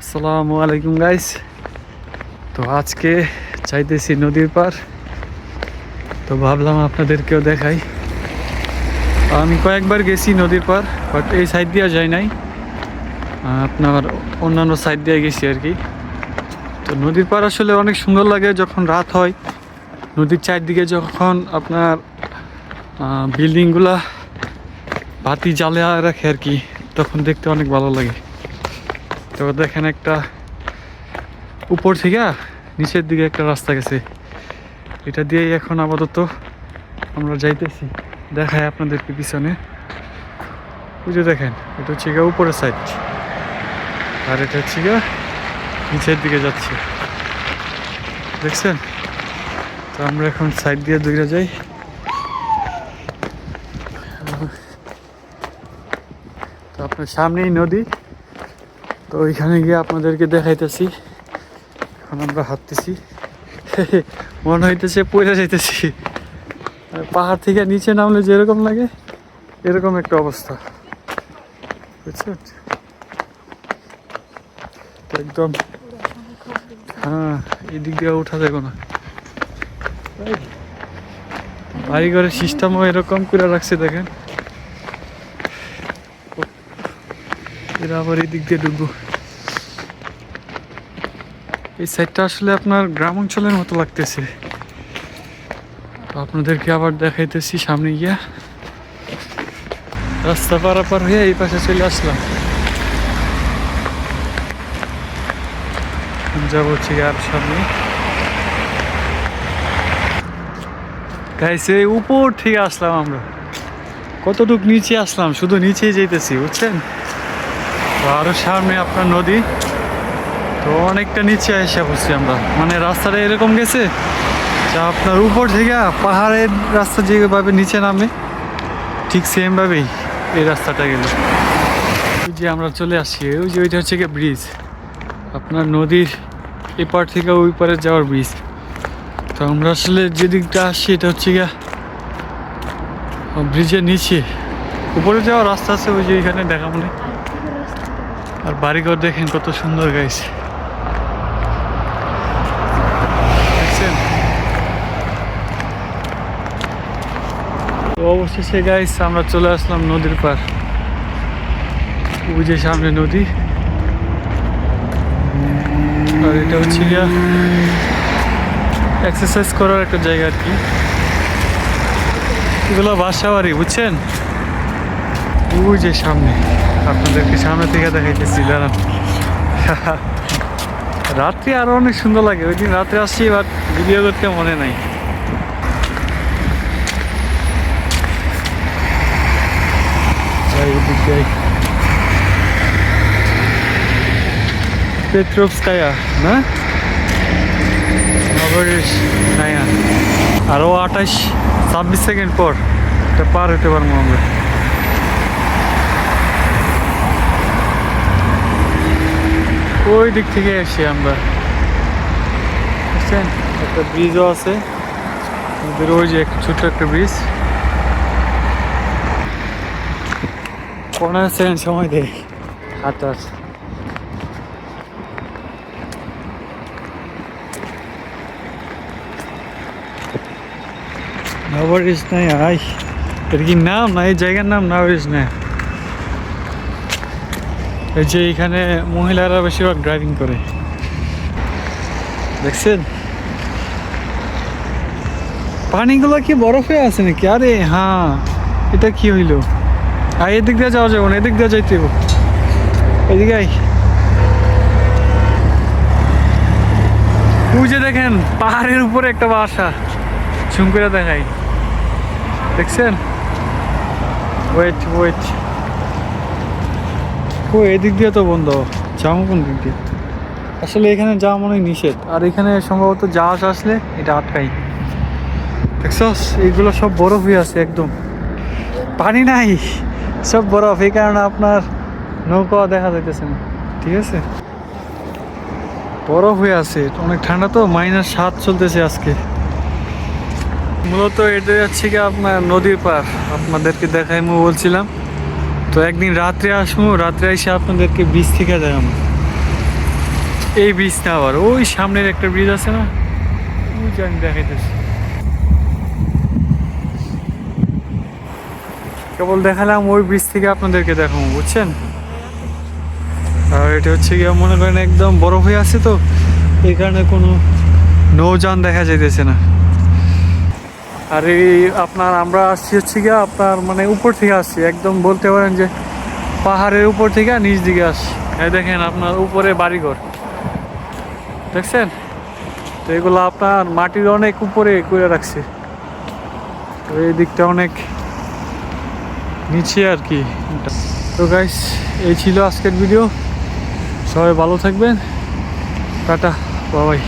আসসালামু আলাইকুম গাইস। তো আজকে চাইতেছি নদীর পার, তো ভাবলাম আপনাদেরকেও দেখাই। আমি কয়েকবার গেছি নদীর পার, বাট এই সাইড দিয়ে যাই নাই, আপনার অন্যান্য সাইড দিয়ে গেছি আর কি। তো নদীর পার আসলে অনেক সুন্দর লাগে যখন রাত হয়, নদীর চারদিকে যখন আপনার বিল্ডিংগুলা বাতি জ্বালিয়ে রাখে আর কি, তখন দেখতে অনেক ভালো লাগে। তো দেখেন একটা উপর থেকে নিচের দিকে একটা রাস্তা গেছে, এটা দিয়েই এখন আপাতত আমরা যাইতেছি। দেখায় আপনাদেরকে পিছনে, বুঝে দেখেন, এটা হচ্ছে গিয়ে উপরের সাইড, আর এটা হচ্ছে গিয়ে নিচের দিকে যাচ্ছে, দেখছেন? তো আমরা এখন সাইড দিয়ে দূরে যাই। তো আপনার সামনেই নদী, তো ওইখানে গিয়ে আপনাদেরকে দেখাইতেছি। এখন আমরা হাঁটতেছি, মনে হইতেছে পড়ে যাইতেছি। পাহাড় থেকে নিচে নামলে যেরকম লাগে এরকম একটা অবস্থা, বুঝছেন? একদম হ্যাঁ, এদিক দিয়ে উঠা যাবে না। বাড়ি ঘরের সিস্টেমও এরকম করে রাখছে, দেখেন। এরা আবার এদিক দিয়ে ঢুকবো। এই সাইডটা আসলে আপনার গ্রাম অঞ্চলের মতো লাগতেছে। তো আপনাদেরকে আবার দেখাইতেছি সামনে গিয়া। রাস্তা পারাপার হয়ে এই পাশে চলে আসলাম, যাবো হচ্ছে আর সামনে। গাইছে উপর থেকে আসলাম আমরা, কতটুক নিচে আসলাম, শুধু নিচেই যাইতেছি, বুঝছেন? তো আরো সামনে আপনার নদী, তো অনেকটা নিচে এসে বসছি আমরা। মানে রাস্তাটা এরকম গেছে যা আপনার উপর থেকে পাহাড়ের রাস্তা যেভাবে নিচে নামে, ঠিক সেমভাবেই এই রাস্তাটা গেল। ওই যে আমরা চলে আসছি, ওই যে ওইটা হচ্ছে গিয়ে ব্রিজ, আপনার নদীর এপার থেকে ওই পারে যাওয়ার ব্রিজ। তো আমরা আসলে যেদিকটা আসছি এটা হচ্ছে গিয়া ব্রিজের নিচে, উপরে যাওয়ার রাস্তা আছে ওই যে এখানে দেখা মনে। আর বাড়িঘর দেখেন কত সুন্দর গাইছে, দেখছেন? তো অবশেষে গাইস আমরা চলে আসলাম নদীর পার। ওই যে সামনে নদী, আর এটা হচ্ছে গিয়া এক্সারসাইজ করার একটা জায়গা আর কি। এগুলো বাসা বাড়ি, বুঝছেন? ওই যে সামনে, আপনাদেরকে সামনে থেকে দেখাইতেছি, দাঁড়ান। রাত্রে আরো অনেক সুন্দর লাগে, ওই দিন রাত্রে আসছি, বাট ভিডিও করতে মনে নাই। পেট্রোভস্কায়া না, আরো 28-26 সেকেন্ড পর এটা পার হতে পারবো আমরা। ওই দিক থেকে এসছি আমরা, বুঝছেন? একটা ব্রিজও আছে ওদের, ওই যে ছোট্ট একটা ব্রিজ। 15 সেকেন্ড সময় দেয় হাঁটার। নাভারিজ নাই, আই এর কি নাম না, এই জায়গার নাম নাভারিজ না। এই যে এখানে মহিলারা বেশিরভাগ ড্রাইভিং করে, দেখছেন? পানিগুলো কি বরফে আছে নাকি? আরে হ্যাঁ, এটা কি হইলো? আর এদিক দিয়ে যাওয়া যাবো না, এদিক দিয়ে যাইতে হবে। এদিকে আই, ওই যে দেখেন পাহাড়ের উপরে একটা বাসা, ঝুম করে দেখাই, দেখছেন? ওয়েট ওয়েট, ও এদিক দিয়ে তো বন্ধ, যাবো কোন দিক দিয়ে? আসলে এখানে যাওয়া মনে হয় নিষেধ, আর এখানে সম্ভবত জাহাজ আসলে এটা আটকাই। দেখছস এইগুলো সব বরফ হয়ে আছে, একদম পানি নাই, সব বরফ। এই কারণে আপনার নৌকা দেখা যাইতেছে না, ঠিক আছে? বরফ হয়ে আছে, অনেক ঠান্ডা, তো -7 চলতেছে আজকে। মূলত এটা যাচ্ছে কি আপনার নদীর পার, আপনাদেরকে দেখাই আমি বলছিলাম। তো একদিন রাত্রে আসবো, রাত্রে এসে আপনাদেরকে বিচ থেকে দেখাবো। দেখছেন? তো অবশেষে গাইস আমরা চলে আসলাম নদীর পার। ওই যে সামনে নদী, আর এটা হচ্ছে গিয়া ব্রিজ, আপনার নদীর এপার থেকে ওই পারে যাওয়ার ব্রিজ। তো আমরা আসলে যেদিকটা আসছি এটা হচ্ছে গিয়া আপনার এই ব্রিজটা আবার ওই সামনের একটা ব্রিজ আছে না, ওই যে আমি দেখাইতেছি। কেবল দেখালাম ওই ব্রিজ থেকে আপনাদেরকে দেখাবো, বুঝছেন। আর এটা হচ্ছে গিয়ে মনে করেন একদম বরফ হয়ে আছে, তো এই কারণে কোনো নৌযান দেখা যাইতেছে না। আর এই আপনার আমরা আসছি হচ্ছে গিয়ে আপনার মানে উপর থেকে আসছি, একদম বলতে পারেন যে পাহাড়ের উপর থেকে নিচ দিকে আসছি। এই দেখেন আপনার উপরে বাড়িঘর দেখছেন, তো এগুলো আপনার মাটির অনেক উপরে করে রাখছে, তো এই দিকটা অনেক নিচে আর কি। তো গাইস, এই ছিল আজকের ভিডিও। সবাই ভালো থাকবেন, টাটা, বাই বাই।